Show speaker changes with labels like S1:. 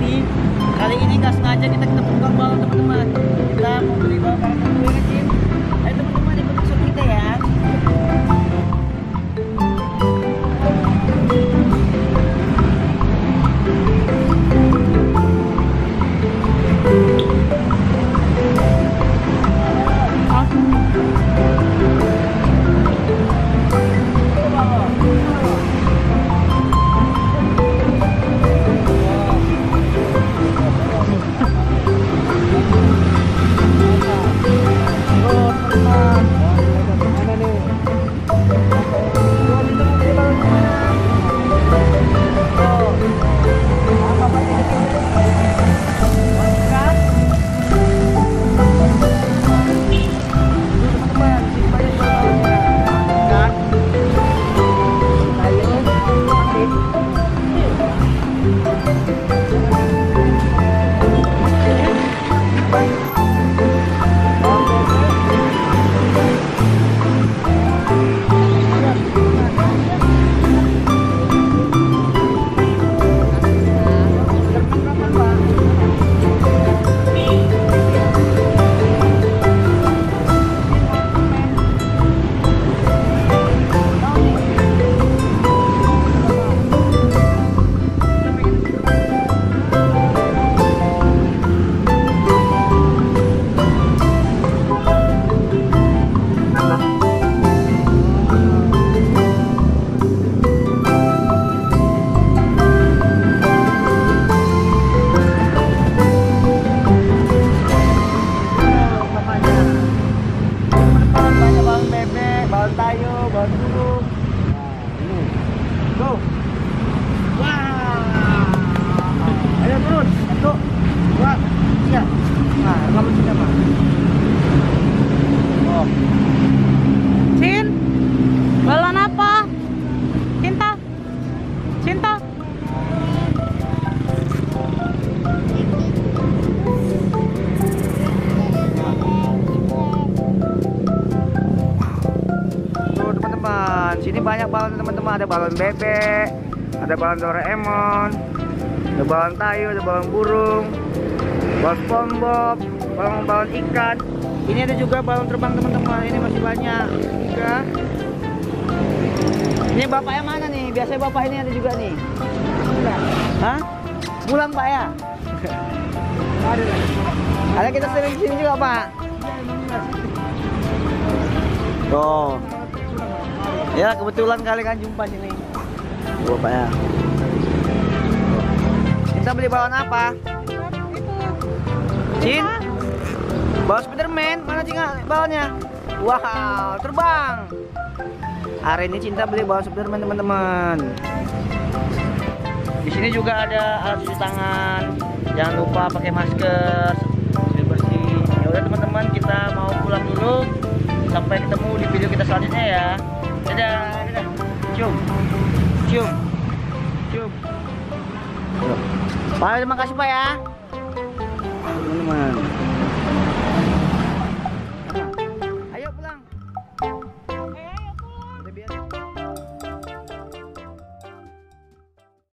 S1: ini. Kali ini nggak sengaja kita buka balon teman-teman. Kita mau beli balon dulu ya Cin. Ayo teman-teman ikut masuk kita ya. Balon tayo, balon burung. Nah, ini. Go. Wah. Ayo turun. 1, 2, 3. Nah, kamu sudah Pak. Oh.
S2: Cin, balon apa? Cinta, cinta.
S1: Sini banyak balon teman-teman, ada balon bebek, ada balon Doraemon, ada balon tayu, ada balon burung, balon SpongeBob, balon ikan. Ini ada juga balon terbang teman-teman, ini masih banyak juga. Ini bapak yang mana nih? Biasanya bapak ini ada juga nih. Hah? Pulang Pak ya? Ada kita sering sini juga Pak. Oh. Ya kebetulan kali kan jumpa sini. Bapak ya. Kita beli balon apa? Cin? Balon Spiderman. Mana Cin balonnya? Wow, terbang. Hari ini Cinta beli balon Spiderman teman-teman. Di sini juga ada alat cuci tangan. Jangan lupa pakai masker, bersih. Ya udah teman-teman, kita mau pulang dulu. Sampai ketemu di video kita selanjutnya ya. Dadah, dadah. Cium. Cium. Cium. Pak, terima kasih Pak ya. Teman-teman.